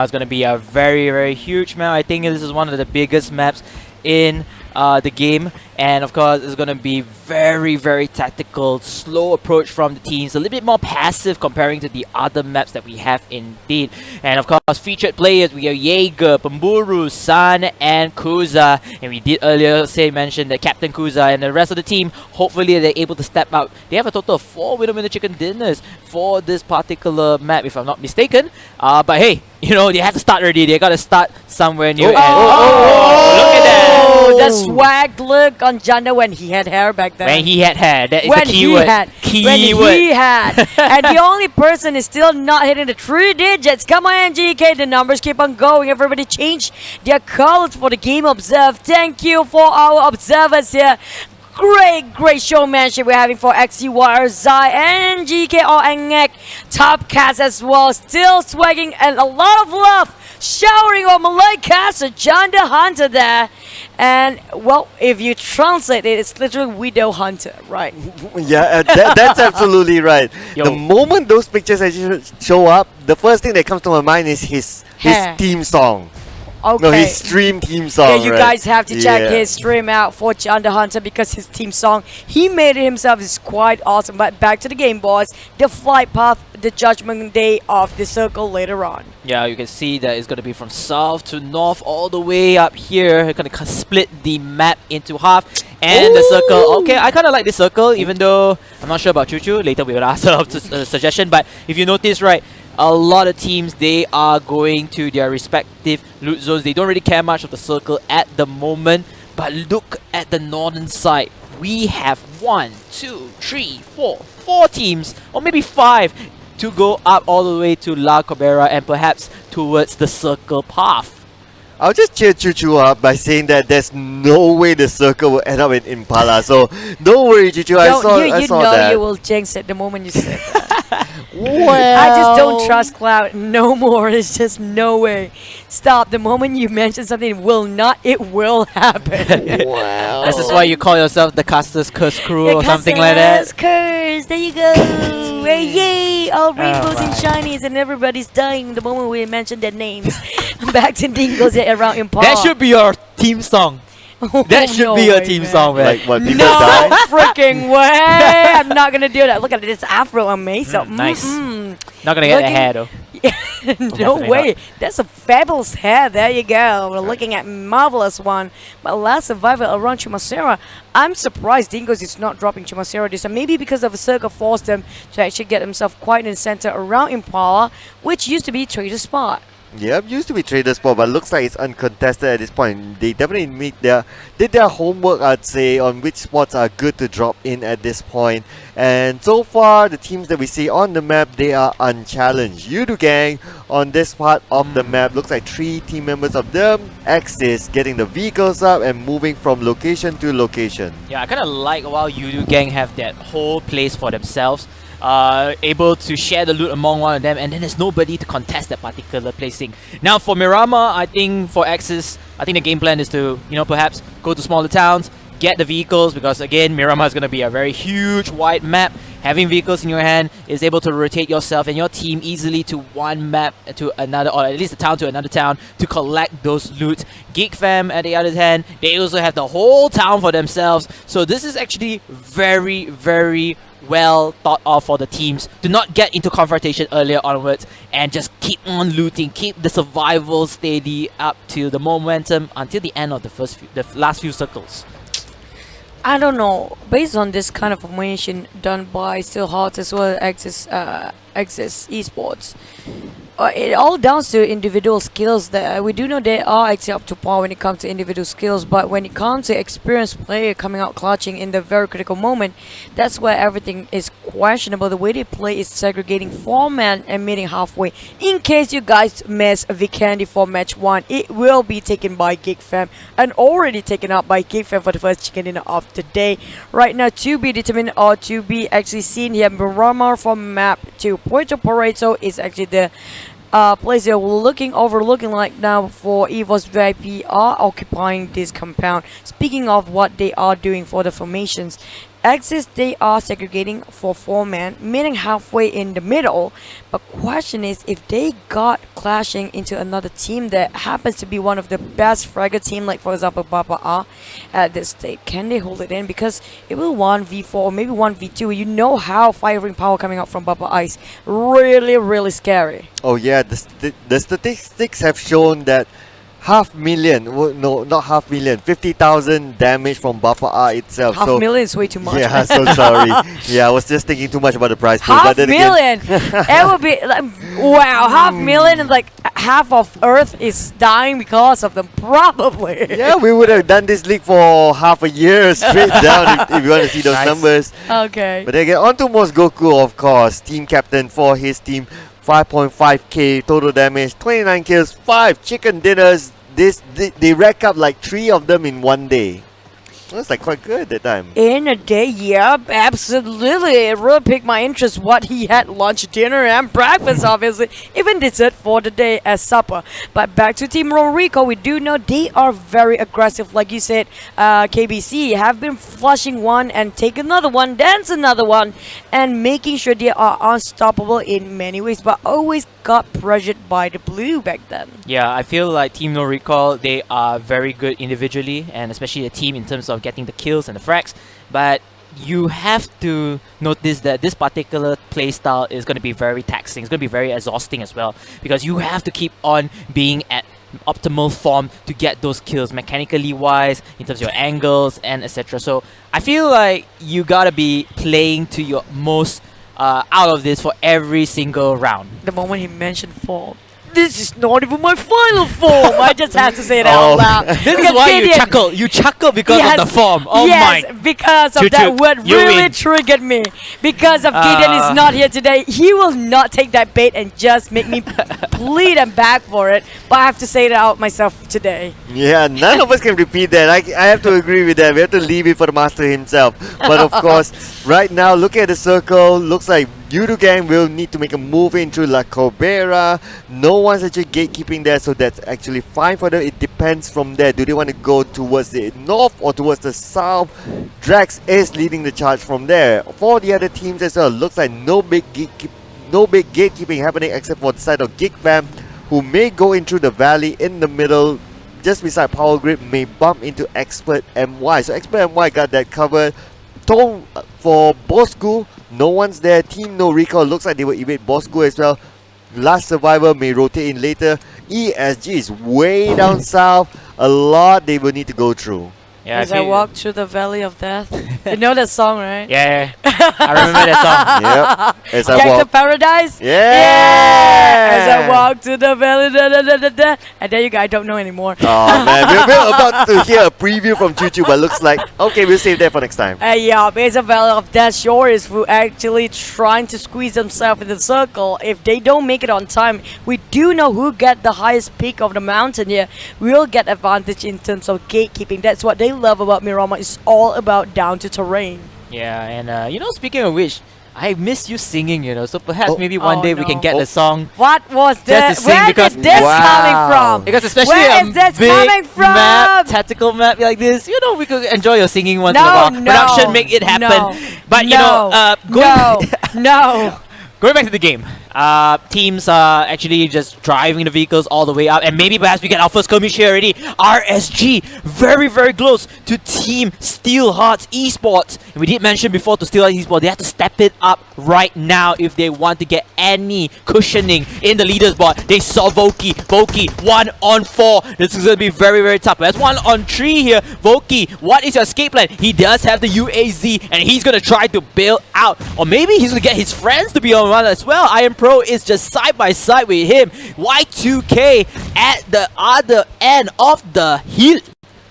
It's going to be a very huge map. I think this is one of the biggest maps in the game, and of course it's going to be very tactical, slow approach from the teams, a little bit more passive comparing to the other maps that we have indeed. And of course featured players, we have Jaeger, Pemburu, Sun and Kuza, and we did earlier mention that Captain Kuza and the rest of the team, hopefully they're able to step up. They have a total of 4 winner chicken dinners for this particular map if I'm not mistaken, but hey, you know, they have to start already. They gotta start somewhere new. Look at that! The swag look on Janda when he had hair back then. When he had hair, that is when the keyword. When he had. And the only person is still not hitting the 3 digits. Come on, GK, the numbers keep on going. Everybody change their colors for the game observe. Thank you for our observers here. Great showmanship we're having for XCY, Zai, and GK or Engek. Top cast as well, still swagging, and a lot of love showering on Malay caster John the Hunter there. And well, if you translate it, it's literally Widow Hunter, right? Yeah, that's absolutely right. Yo. The moment those pictures actually show up, the first thing that comes to my mind is his theme song. Okay. No, his stream theme song. Yeah, you right? guys have to check his stream out for John the Hunter because his theme song, he made it himself, is quite awesome. But back to the game, boys. The flight path, the judgment day of the circle later on. Yeah, you can see that it's going to be from south to north all the way up here. It's going to split the map into half. And the circle, okay, I kind of like this circle, even though I'm not sure about Choo Choo. Later we will ask her a suggestion. But if you notice, right, a lot of teams, they are going to their respective loot zones. They don't really care much of the circle at the moment. But look at the northern side. We have 1, 2, 3, 4 teams, or maybe 5, to go up all the way to La Cabrera and perhaps towards the circle path. I'll just cheer Choo Choo up by saying that there's no way the circle will end up in Impala. So don't worry, Choo Choo. I saw that. You will jinx it the moment you say that. Well, I just don't trust Cloud no more. It's just no way. Stop. The moment you mention something, it will happen. wow. This is why you call yourself the Caster's Curse Crew or something like that. Curse. There you go. Hey, yay! All rainbows and shinies, and everybody's dying the moment we mention their names. Back to Dingoz around Impala. That should be your theme song. That should be your team song, man. Like what, people No die? freaking way! I'm not gonna do that. Look at this afro on me. So Nice. Not gonna get a hair though. no Definitely way. not. That's a fabulous hair. There you go. We're looking at marvelous one. But last survivor around Chumasera. I'm surprised Dingoz is not dropping Chumasera this time. Maybe because of a circle forced them to actually get himself quite in the center around Impala, which used to be trader spot. Yep, used to be trader spot, but looks like it's uncontested at this point. They definitely did their homework, I'd say, on which spots are good to drop in at this point. And so far, the teams that we see on the map, they are unchallenged. Yoodo Gang on this part of the map, looks like 3 team members of them. Axis getting the vehicles up and moving from location to location. Yeah, I kind of like while Yoodo Gang have that whole place for themselves. Able to share the loot among one of them, and then there's nobody to contest that particular placing. Now for Miramar, I think for Axis, I think the game plan is to, you know, perhaps go to smaller towns, get the vehicles, because again, Miramar is going to be a very huge wide map. Having vehicles in your hand is able to rotate yourself and your team easily to one map to another, or at least a town to another town, to collect those loot. Geek fam, at the other hand, they also have the whole town for themselves. So this is actually very well thought of for the teams to not get into confrontation earlier onwards and just keep on looting, keep the survival steady up to the momentum until the end of the last few circles. I don't know. Based on this kind of formation done by Still Hearts as well as Access Esports, it all down to individual skills. That we do know they are actually up to par when it comes to individual skills, but when it comes to experienced player coming out clutching in the very critical moment, that's where everything is questionable. The way they play is segregating 4-man and meeting halfway. In case you guys miss Vikendi for match 1, it will be taken by Geek fam and already taken up by Geek fam for the first chicken dinner of the day. Right now, to be determined or to be actually seen here, Miramar from map 2. Puerto Pareto is actually the place they're overlooking like now for EVOS VIP are occupying this compound. Speaking of what they are doing for the formations, Axis, they are segregating for 4-man, meaning halfway in the middle. But question is, if they got clashing into another team that happens to be one of the best fragger team, like for example Bapak at this state, can they hold it in? Because it will 1v4 or maybe 1v2. You know how firing power coming out from Bapak is really scary. Oh yeah, the statistics have shown that 500,000, no, not 500,000, 50,000 damage from Bapak itself. $500,000 is way too much. Yeah, so sorry. Yeah, I was just thinking too much about the price pool. But then again, $500,000! It would be like, wow, $500,000 and like half of Earth is dying because of them, probably. yeah, we would have done this league for half a year straight down if you want to see those numbers. Okay. But then again, on to Bosskurr, of course, team captain for his team. 5.5k total damage, 29 kills, 5 chicken dinners. They rack up like 3 of them in one day. That's like quite good that time. In a day, yeah, absolutely. It really piqued my interest what he had lunch, dinner, and breakfast, obviously. Even dessert for the day as supper. But back to Team NoRecoil, we do know they are very aggressive. Like you said, KBC have been flushing one and take another one, dance another one, and making sure they are unstoppable in many ways, but always got pressured by the blue back then. Yeah, I feel like Team NoRecoil, they are very good individually, and especially the team in terms of getting the kills and the frags. But you have to notice that this particular playstyle is going to be very taxing. It's going to be very exhausting as well, because you have to keep on being at optimal form to get those kills, mechanically wise, in terms of your angles and etc. So I feel like you gotta be playing to your most out of this for every single round. The moment he mentioned form, this is not even my final form. I just have to say it out loud. This is why you chuckle. You chuckle because of the form. Oh yes, my! Because of that word really triggered me. Because of Gideon is not here today, he will not take that bait and just make me plead and beg for it. But I have to say it out myself today. Yeah, none of us can repeat that. I have to agree with that. We have to leave it for the master himself. But of course, right now, look at the circle. Looks like Yoodo gang will need to make a move into La Cobera. No one's actually gatekeeping there, so that's actually fine for them. It depends from there. Do they want to go towards the north or towards the south? Drax is leading the charge from there. For the other teams as well, looks like no big gatekeeping happening except for the side of Geek fam, who may go into the valley in the middle, just beside Power Grid, may bump into XPERT MY. So XPERT MY got that covered. For Bosskurr, no one's there. Team NoRecoil looks like they will evade Bosskurr as well. Last survivor may rotate in later. ESG is way down south. A lot they will need to go through. Yeah, As I walk through the valley of death. You know that song, right? Yeah, I remember that song. Yep. As I Gang to walk. Paradise? Yeah. As I walk to the valley, and there you go. I don't know anymore. Oh man, we're about to hear a preview from Choo, but looks like okay, we'll save that for next time. Yeah, but it's a valley of death. Sure is who actually trying to squeeze themselves in the circle. If they don't make it on time, we do know who get the highest peak of the mountain here. We'll get advantage in terms of gatekeeping. That's what they love about Miramar. It's all about down to terrain. Yeah, and you know, speaking of which, I miss you singing, you know, so perhaps maybe one day we can no. get the song. What was that? Just to sing Where because- is this Wow. coming from? Because especially Where a is this big coming from? map, tactical map like this, you know, we could enjoy your singing once in a No, while. no, Production make it happen. no, But you know, no. going back to the game, teams are actually just driving the vehicles all the way up, and maybe perhaps we get our first skirmish here already. RSG, very close to Team Steelhearts Esports. And we did mention before to Steelhearts Esports, they have to step it up right now if they want to get any cushioning in the leaders board. They saw Voki 1-on-4. This is going to be very tough. That's 1-on-3 here. Voki, what is your escape plan? He does have the UAZ, and he's going to try to bail out. Or maybe he's going to get his friends to be on one as well. Iron Pro is just side by side with him. Y2K at the other end of the hill.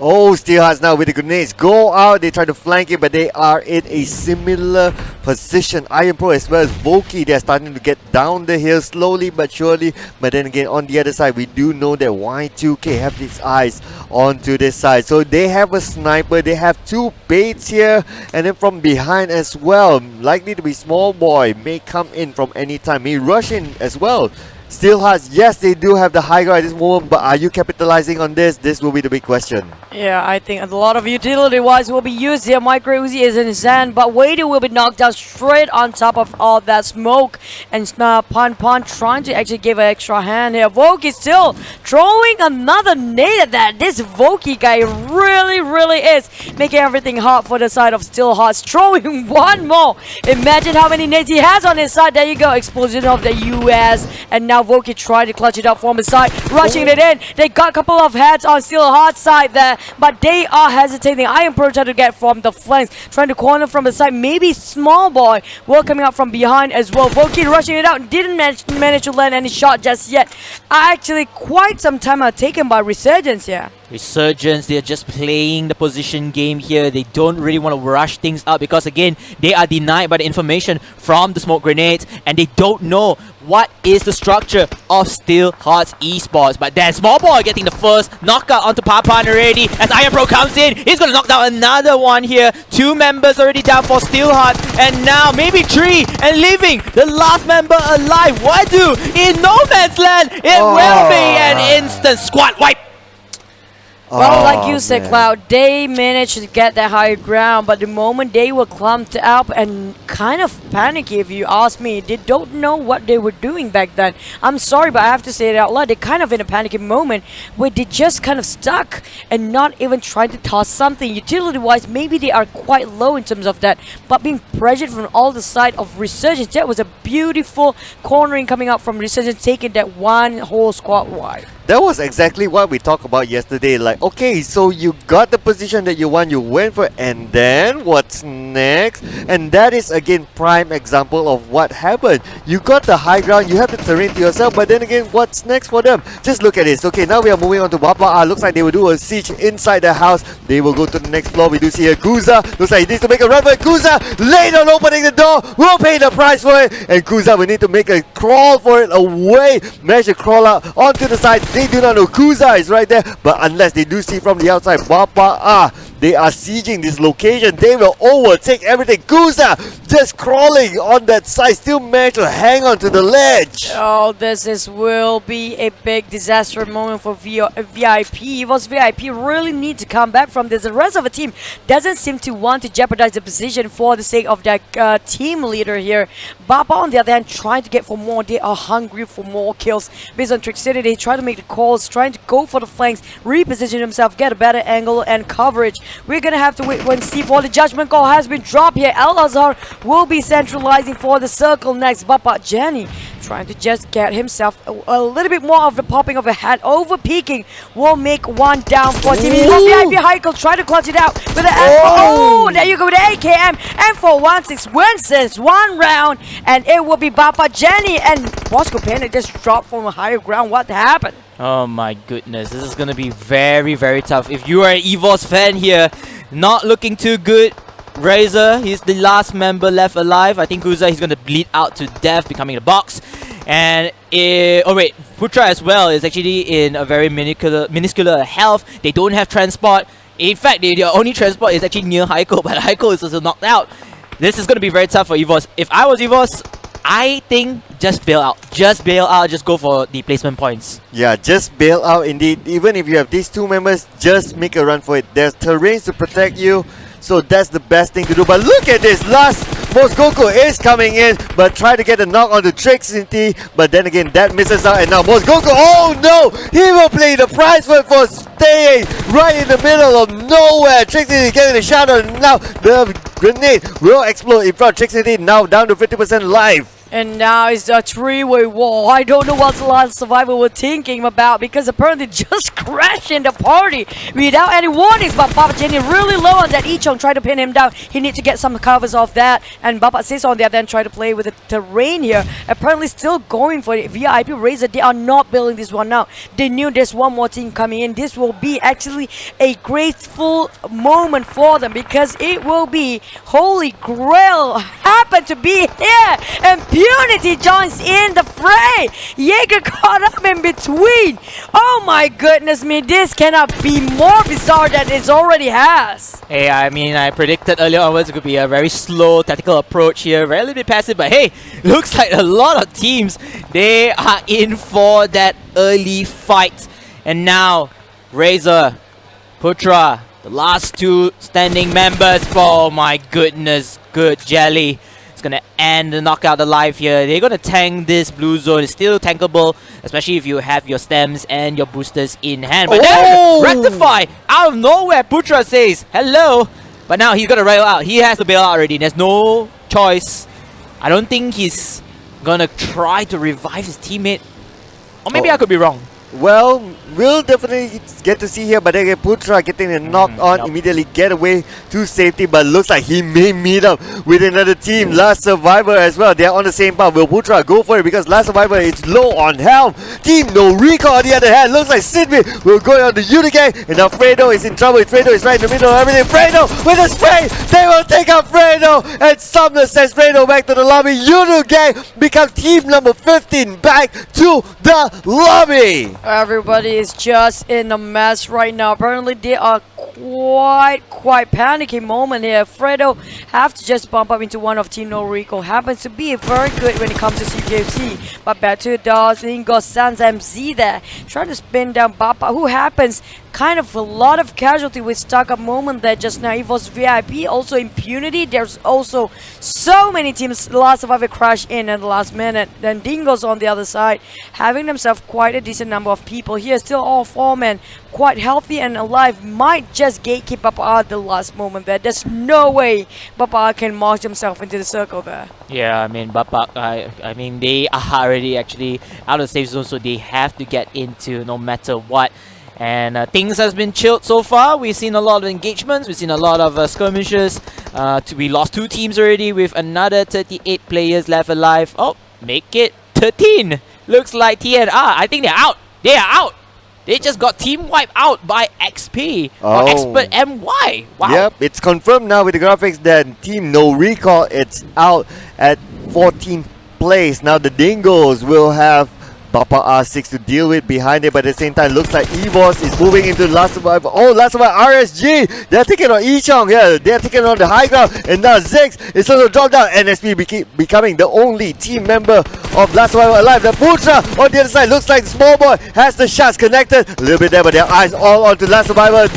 Oh, Steelhearts now with the grenades go out. They try to flank it, but they are in a similar position. Iron Pro as well as Voki, they're starting to get down the hill slowly but surely. But then again, on the other side, we do know that Y2K have his eyes onto this side. So they have a sniper, they have 2 baits here, and then from behind as well. Likely to be Small Boy, may come in from any time. He rush in as well. Steel Hearts, yes, they do have the high ground at this moment, but are you capitalizing on this? This will be the big question. Yeah, I think a lot of utility-wise will be used here. Micro Uzi is in his hand, but Wader will be knocked down straight on top of all that smoke. And Pan trying to actually give an extra hand here. Voki still throwing another nade at that. This Voki guy really is making everything hot for the side of Steel Hearts. Throwing one more. Imagine how many nades he has on his side. There you go. Explosion of the US. And now Voki trying to clutch it up from his side. Rushing it in. They got a couple of heads on Steel Hearts side there. But they are hesitating. Iron Pro trying to get from the flanks. Trying to corner from the side. Maybe Small Boy will coming up from behind as well. Voki rushing it out. Didn't manage to land any shot just yet. Actually, quite some time are taken by Resurgence here. Resurgence, they're just playing the position game here. They don't really want to rush things up because, again, they are denied by the information from the smoke grenades and they don't know what is the structure of Steel Hearts Esports. But then Small Boy getting the first knockout onto Papan already as Iron Pro comes in. He's going to knock down another one here. 2 members already down for Steel Hearts and now maybe 3 and leaving the last member alive. Wadu in no man's land. It will be an instant squad wipe. Well, like you said, Cloud, they managed to get that higher ground, but the moment they were clumped up and kind of panicky, if you ask me, they don't know what they were doing back then. I'm sorry, but I have to say it out loud. They're kind of in a panicky moment where they just kind of stuck and not even trying to toss something. Utility-wise, maybe they are quite low in terms of that, but being pressured from all the side of Resurgence, that was a beautiful cornering coming out from Resurgence, taking that one whole squad wide. That was exactly what we talked about yesterday. Like, okay, so you got the position that you want, you went for it, and then what's next? And that is again prime example of what happened. You got the high ground, you have the terrain to yourself, but then again, what's next for them? Just look at this. Okay, now we are moving on to Bapak. Looks like they will do a siege inside the house. They will go to the next floor. We do see a Guza. Looks like he needs to make a run for it. Guza, late on opening the door, will pay the price for it. And Guza will need to make a crawl for it away. Manage to crawl out onto the side. They do not know Kuza is right there, but unless they do see from the outside, they are sieging this location. They will overtake everything. Kuza just crawling on that side, still managed to hang on to the ledge. Oh, will be a big disaster moment for VIP. EVOS VIP really need to come back from this. The rest of the team doesn't seem to want to jeopardize the position for the sake of their team leader here. Baba on the other hand trying to get for more. They are hungry for more kills. Based on Trick City, they try to make the calls, trying to go for the flanks, reposition himself, get a better angle and coverage. We're gonna have to wait and see for the judgment call has been dropped here. Al-Azhar will be centralizing for the circle next. Bapak Jenny trying to just get himself a little bit more of the popping of a head. Over peeking will make one down for Team VIP. Heikel try to clutch it out with the oh, there you go with the AKM. And for 1-6 wins this one round, and it will be Bapak Jenny and Bosskurr just dropped from a higher ground. What happened? Oh my goodness, this is gonna be very tough. If you are an EVOS fan here, not looking too good. Razor, he's the last member left alive. I think Kuza, he's gonna bleed out to death, becoming a box. And oh wait, Putra as well is actually in a very minuscular health. They don't have transport. In fact, their only transport is actually near Heiko, but Heiko is also knocked out. This is gonna be very tough for EVOS. If I was EVOS, I think just bail out. Just bail out, just go for the placement points. Yeah, just bail out indeed. Even if you have these 2 members, just make a run for it. There's terrains to protect you, so that's the best thing to do. But look at this, last Bosskurr is coming in, but try to get a knock on the Trick City, but then again that misses out, and now Bosskurr, oh no! He will play the prize for staying right in the middle of nowhere. Trick City getting a shot on, now the grenade will explode in front of Trick City, now down to 50% life. And now it's a 3-way wall. I don't know what the last survivor were thinking about, because apparently just crashed in the party without any warnings. But Baba Jenny really low on that. Ichong tried to pin him down. He need to get some covers off that. And Baba Sis on the other end try to play with the terrain here. Apparently still going for it. VIP Razor, they are not building this one now. They knew there's one more team coming in. This will be actually a grateful moment for them, because it will be Holy Grail happen to be here. And Impunity joins in the fray. Jaeger caught up in between. Oh my goodness me, this cannot be more bizarre than it already has. Hey, I mean, I predicted earlier onwards it could be a very slow tactical approach here, very little bit passive, but hey, looks like a lot of teams, they are in for that early fight. And now, Razor, Putra, the last two standing members. Oh my goodness, good jelly. It's gonna end the knockout alive here. They're gonna tank this blue zone. It's still tankable, especially if you have your stems and your boosters in hand. But then, rectify out of nowhere. Putra says hello, but now he's gonna rail out. He has to bail out already. There's no choice. I don't think he's gonna try to revive his teammate, or maybe I could be wrong. Well, we'll definitely get to see here, but again, Putra getting a knock on, immediately get away to safety, but looks like he may meet up with another team, Last Survivor as well. They're on the same path. Will Putra go for it because Last Survivor is low on health? Team NoRecoil on the other hand, looks like Sidney will go on the Yoodo gang, and now Fredo is in trouble. Fredo is right in the middle of everything. Fredo with a spray, they will take out Fredo, and Sumner sends Fredo back to the lobby. Yoodo gang become team number 15 back to the lobby. Everybody is just in a mess right now. Apparently they are quite panicking moment here. Fredo have to just bump up into one of Team NoRecoil. Happens to be very good when it comes to CJC. But back to Dawes, Dingoz, Sans MZ there. Trying to spin down Bapak, who happens kind of a lot of casualty with stuck up moment there just now. EVOS VIP, also Impunity. There's also so many teams. Last Survivor crash in at the last minute. Then Dingoz on the other side, having themselves quite a decent number of people here. Still all four men quite healthy and alive. Might just gatekeep Bapak at the last moment there. There's no way Bapak can march himself into the circle there. Yeah, I mean, Bapak, I mean, they are already actually out of the safe zone, so they have to get into no matter what. And things has been chilled so far. We've seen a lot of engagements. We've seen a lot of skirmishes. We lost 2 teams already with another 38 players left alive. Oh, make it 13. Looks like TNR. I think they're out. They are out. They just got team wiped out by XP or Expert MY. Wow. Yep, it's confirmed now with the graphics that Team NoRecoil it's out at 14th place. Now the Dingoz will have Bapak R6 to deal with behind it, but at the same time looks like EVOS is moving into Last Survivor. Oh, Last Survivor RSG! They're taking on Ichong, yeah, they're taking on the high ground, and now Zix is also dropped down. NSP becoming the only team member of Last Survivor alive. The Putra on the other side looks like the small boy has the shots connected. A little bit there, but their eyes all onto Last Survivor.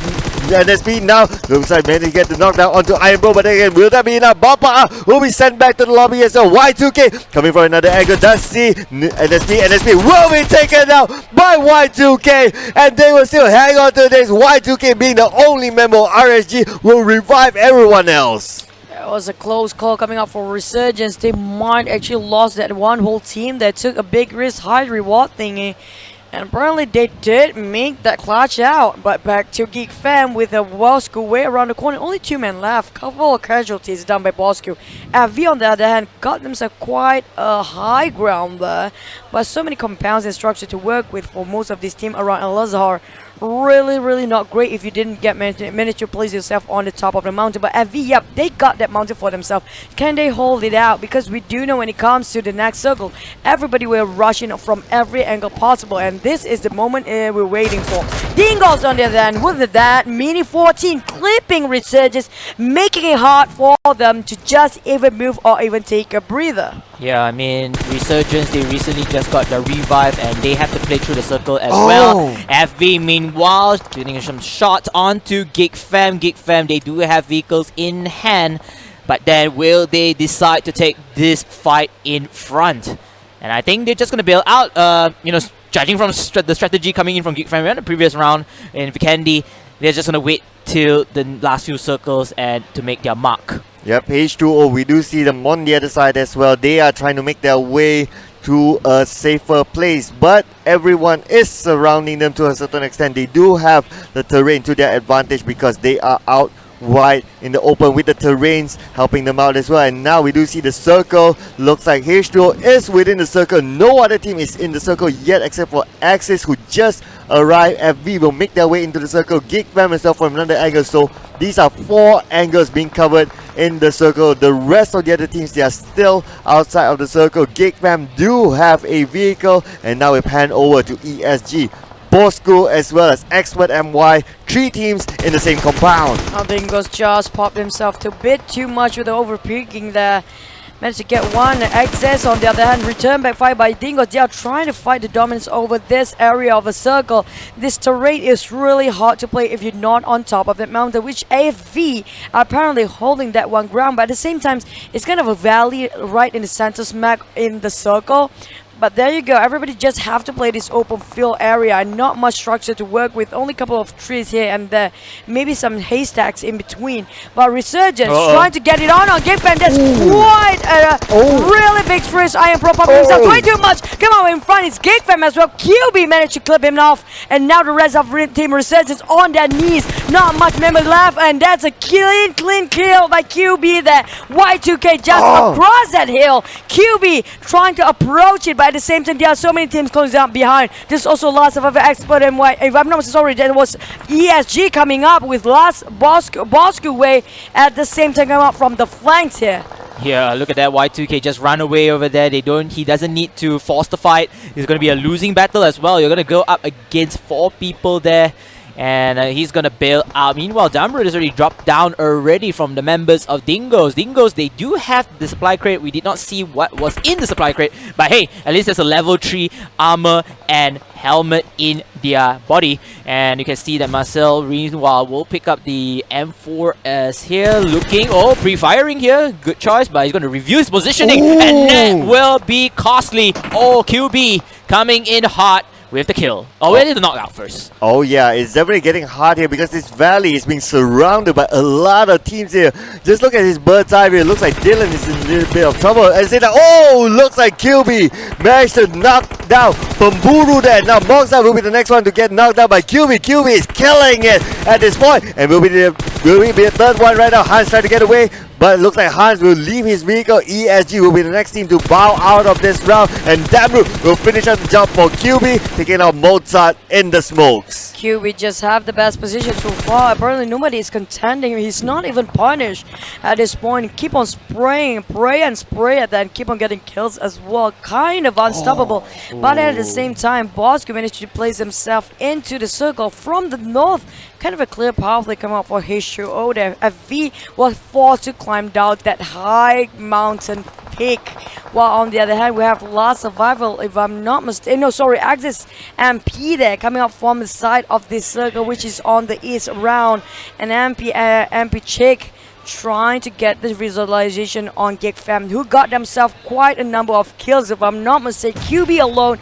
NSP now looks like managed to get the knockdown onto Iron Bro, but again, will that be enough? Bapak will be sent back to the lobby as well. Y2K coming from another angle. Does see NSP will be taken out by Y2K, and they will still hang on to this. Y2K being the only member of RSG will revive everyone else. It was a close call coming up for Resurgence. They might actually lost that one whole team that took a big risk, high reward thingy. And apparently they did make that clutch out. But back to Geek Fam with a Bosskurr way around the corner. Only 2 men left. Couple of casualties done by Bosskurr. FV on the other hand got themselves quite a high ground there. But so many compounds and structure to work with for most of this team around Al-Azhar. Really not great if you didn't get manage to place yourself on the top of the mountain. But FV, yep, they got that mountain for themselves. Can they hold it out? Because we do know when it comes to the next circle, everybody will rush in from every angle possible, and this is the moment we're waiting for. Dingoz on the other hand with that mini 14 clipping Resurgence, making it hard for them to just even move or even take a breather. Yeah, I mean, Resurgence, they recently just got the revive and they have to play through the circle as well. FV, meanwhile, getting some shots onto Geek Fam. Geek Fam, they do have vehicles in hand, but then will they decide to take this fight in front? And I think they're just going to bail out, you know, judging from the strategy coming in from Geek Fam in the previous round in Vikendi, they're just going to wait till the last few circles and to make their mark. Yep, H2O, we do see them on the other side as well. They are trying to make their way to a safer place, but everyone is surrounding them to a certain extent. They do have the terrain to their advantage because they are out wide in the open with the terrains helping them out as well. And now we do see the circle. Looks like H2O is within the circle. No other team is in the circle yet except for Axis, who just arrived. FV will make their way into the circle. Geek Fam himself from another angle. So these are 4 angles being covered in the circle. The rest of the other teams, they are still outside of the circle. Geek fam do have a vehicle, and now we pan over to ESG, Bosskurr as well as XPERT MY, 3 teams in the same compound. Dingoz just popped himself a bit too much with the overpeaking there. Managed to get one access. On the other hand, return back fight by Dingoz. They are trying to fight the dominance over this area of a circle. This terrain is really hard to play if you're not on top of that mountain, which AFV are apparently holding that one ground. But at the same time, it's kind of a valley right in the center smack in the circle. But there you go, everybody just have to play this open field area and not much structure to work with, only a couple of trees here and there, maybe some haystacks in between. But Resurgence trying to get it on Geek fam. That's quite a really big risk. Iron Pro popping himself way too much. Come on, in front it's Geek fam as well. QB managed to clip him off, and now the rest of Team Resurgence on their knees. Not much memory left, and that's a clean kill by QB there. Y2K just across that hill. QB trying to approach it, but at the same time, there are so many teams closing down behind. There's also lots of other Expert and if I'm not sorry, there was ESG coming up with last Bosskurr way at the same time coming up from the flanks here. Yeah, look at that. Y2K just run away over there. He doesn't need to force the fight. It's going to be a losing battle as well. You're going to go up against 4 people there. And he's gonna bail out. Meanwhile, Damrud has already dropped down already from the members of Dingoz. Dingoz, they do have the supply crate. We did not see what was in the supply crate, but hey, at least there's a level 3 armor and helmet in their body. And you can see that Marcel, meanwhile, will pick up the M4 as here, looking, pre-firing here. Good choice, but he's gonna review his positioning, and that will be costly. QB coming in hot with the kill. We need the knockout first. Oh yeah, it's definitely getting hard here because this valley is being surrounded by a lot of teams here. Just look at his bird's eye view. It looks like Dylan is in a little bit of trouble. And say that, looks like QB managed to knock down Pemburu there. Now Moxa will be the next one to get knocked down by QB. QB is killing it at this point, and will be the third one right now. Hans trying to get away, but it looks like Hans will leave his vehicle. ESG will be the next team to bow out of this round, and Damru will finish up the job for QB, taking out Mozart in the smokes. QB just have the best position so far. Apparently nobody is contending. He's not even punished at this point. Keep on spraying, pray and spray at that, and keep on getting kills as well. Kind of unstoppable. But at the same time, Bosskurr managed to place himself into the circle from the north. Kind of a clear pathway come out for H2O there. FV was forced to climb down that high mountain peak. While on the other hand, we have last survival, if I'm not mistaken. Axis MP there coming up from the side of this circle, which is on the east round. And MP Chick trying to get the visualization on Geek fam, who got themselves quite a number of kills. If I'm not mistaken, QB alone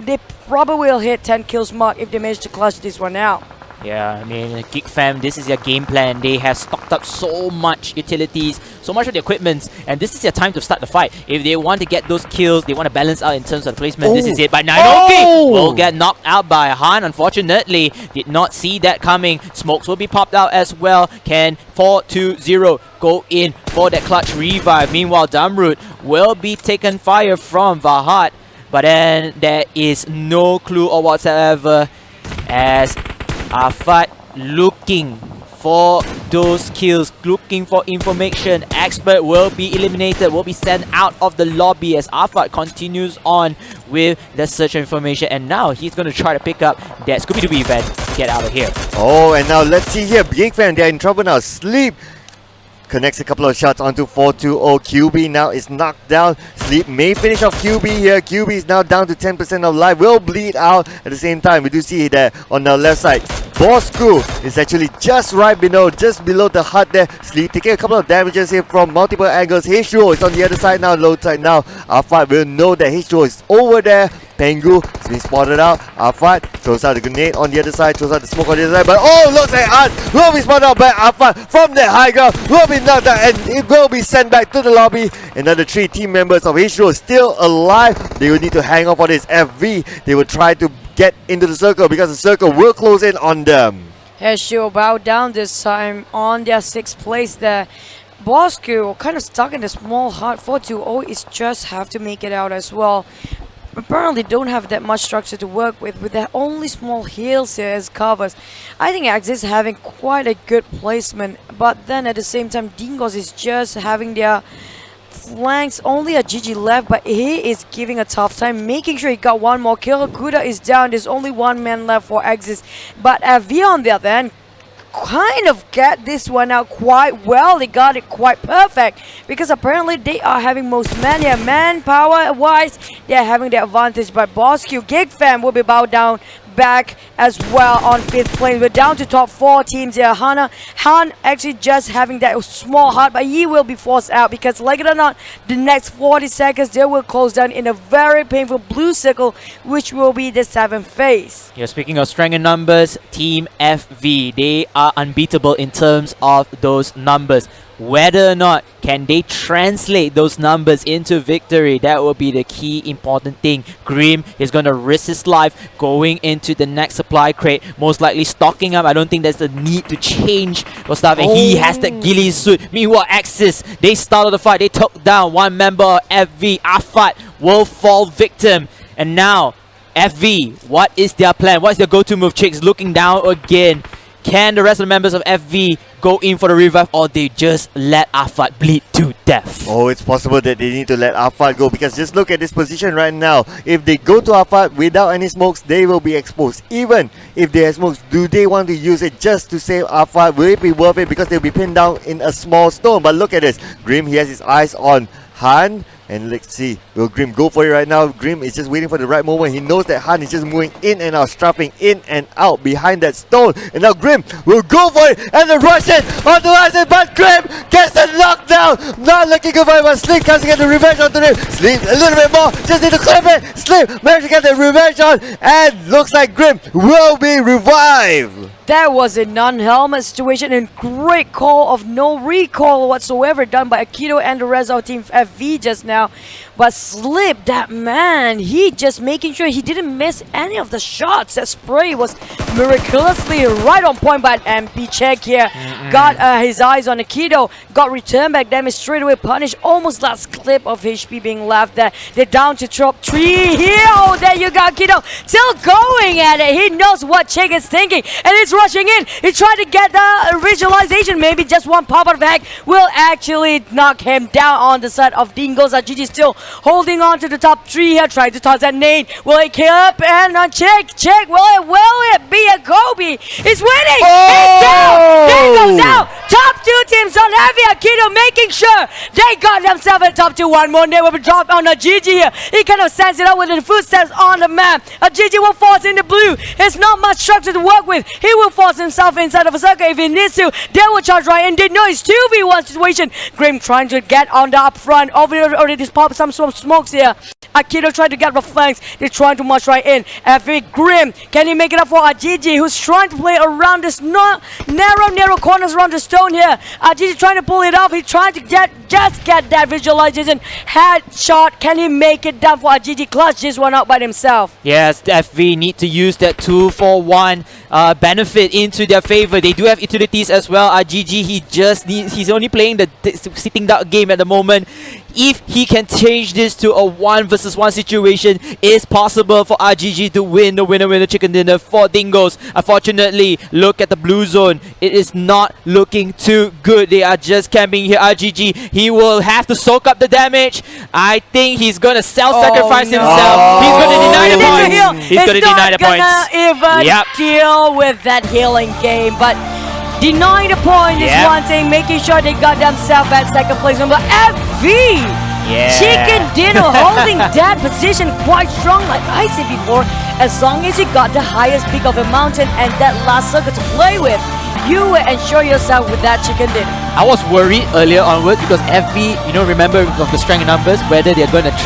they probably will hit 10 kills mark if they manage to clutch this one out. Yeah, I mean, Geek fam, this is their game plan. They have stocked up so much utilities, so much of the equipment, and this is their time to start the fight. If they want to get those kills, they want to balance out in terms of the placement. This is it. But Nainoki will get knocked out by Han. Unfortunately, did not see that coming. Smokes will be popped out as well. Can 4-2-0 go in for that clutch revive? Meanwhile, Damrud will be taken fire from Vahat, but then there is no clue or whatsoever as Afat looking for those kills, looking for information. Expert will be eliminated, will be sent out of the lobby as Afat continues on with the search of information, and now he's going to try to pick up that Scooby-Doo event. Get out of here. And now let's see here. Geek fan, they're in trouble now. Sleep connects a couple of shots onto 4-2-0. QB now is knocked down. Sleep may finish off QB here. QB is now down to 10% of life. Will bleed out at the same time. We do see there on the left side, Bosskurr is actually just below the hut there. Sleep taking a couple of damages here from multiple angles. H2O is on the other side now, low side now. Afat will know that H2O is over there. Pengu has been spotted out. Afat throws out the grenade on the other side, throws out the smoke on the other side, but looks like us will be spotted out by Afat from the high ground, will be knocked out, and it will be sent back to the lobby. Another 3 team members of H2O still alive. They will need to hang on for this FV. They will try to get into the circle because the circle will close in on them. H2O bow down this time on their 6th place there. Bosskurr kind of stuck in the small hut. 4-2-0 is just have to make it out as well. apparently don't have that much structure to work with their only small heals here as covers. I think Axis is having quite a good placement, but then at the same time Dingoz is just having their flanks, only a GG left, but he is giving a tough time, making sure he got one more kill. Kuda is down, there's only one man left for Axis, but V on the other hand kind of get this one out quite well. They got it quite perfect because apparently they are having most men here. Manpower wise, they're having the advantage, but Bosskurr, Geek fam will be bowed down back as well on 5th place. We're down to top 4 teams here. Han actually just having that small heart, but he will be forced out because, like it or not, the next 40 seconds they will close down in a very painful blue circle, which will be the 7th phase. Yeah, speaking of strength and numbers, Team FV, they are unbeatable in terms of those numbers. Whether or not can they translate those numbers into victory, that will be the key important thing. Grim is going to risk his life going into the next supply crate, most likely stocking up. I don't think there's a need to change or stuff, and he has the ghillie suit. Meanwhile, Axis, they started the fight, they took down one member of FV. Afat will fall victim, and now FV, what is their plan? What's their go-to move? Chicks looking down again. Can the rest of the members of FV go in for the revive, or they just let Afat bleed to death? Oh, it's possible that they need to let Afat go, because just look at this position right now. If they go to Afat without any smokes, they will be exposed. Even if they have smokes, do they want to use it just to save Afat? Will it be worth it because they'll be pinned down in a small stone? But look at this. Grim, he has his eyes on Han. And let's see, will Grim go for it right now? Grim is just waiting for the right moment. He knows that Han is just moving in and out, strapping in and out behind that stone. And now Grim will go for it, and the Russian onto Acid, but Grim gets the knockdown. Not looking good for him, but Slim comes to get the revenge onto him. Slim a little bit more, just need to clip it. Slim managed to get the revenge on, and looks like Grim will be revived. That was a non-helmet situation, and great call of no recoil whatsoever done by Aikido and the rest of Team FV just now. But Slip, that man, he just making sure he didn't miss any of the shots. That spray was miraculously right on point by MP check here. Got his eyes on Aikido, got return back damage straight away, punished. Almost last clip of HP being left there. They're down to top 3 here. Oh, there you go, Aikido. Still going at it. He knows what Chick is thinking, and it's rushing in. He's trying to get the visualization. Maybe just one pop of hack will actually knock him down on the side of Dingoz. GG still holding on to the top 3 here, trying to toss that nade. Will it kill up? And on Check, will it be a Kobe? He's winning! It's down! There goes out! Top 2 teams on heavy. Aikido making sure they got themselves in top 2. One more nade will be dropped on a GG here. He kind of sends it out with the footsteps on the map. A GG will force in the blue. There's not much structure to work with. He will force himself inside of a circle if he needs to. They will charge right in. They know it's 2v1 situation. Grim trying to get on the up front. Already just popped some smokes here. Aikido trying to get the flanks. They're trying to march right in. FV Grim, can he make it up for Ajiji, who's trying to play around this narrow corners around the stone here. Ajiji trying to pull it off. He's trying to just get that visualization. Headshot. Can he make it down for Ajiji? Clutch this one out by himself. Yes, the FV need to use that 2-for-1 benefit into their favor. They do have utilities as well. GG, he's only playing the sitting duck game at the moment. If he can change this to a 1 versus 1 situation, it's possible for RGG to win the winner chicken dinner for Dingoz. Unfortunately, look at the blue zone. It is not looking too good. They are just camping here. RGG, he will have to soak up the damage. I think he's gonna self-sacrifice himself. He's gonna deny the points. He's gonna deny the points. Even deal with that healing game, but denying the point is one thing, making sure they got themselves at second place. Number FV! Chicken dinner holding that position quite strong, like I said before. As long as you got the highest peak of a mountain and that last circle to play with, you will ensure yourself with that chicken dinner. I was worried earlier onwards because FV, remember of the strength in numbers, whether they're going to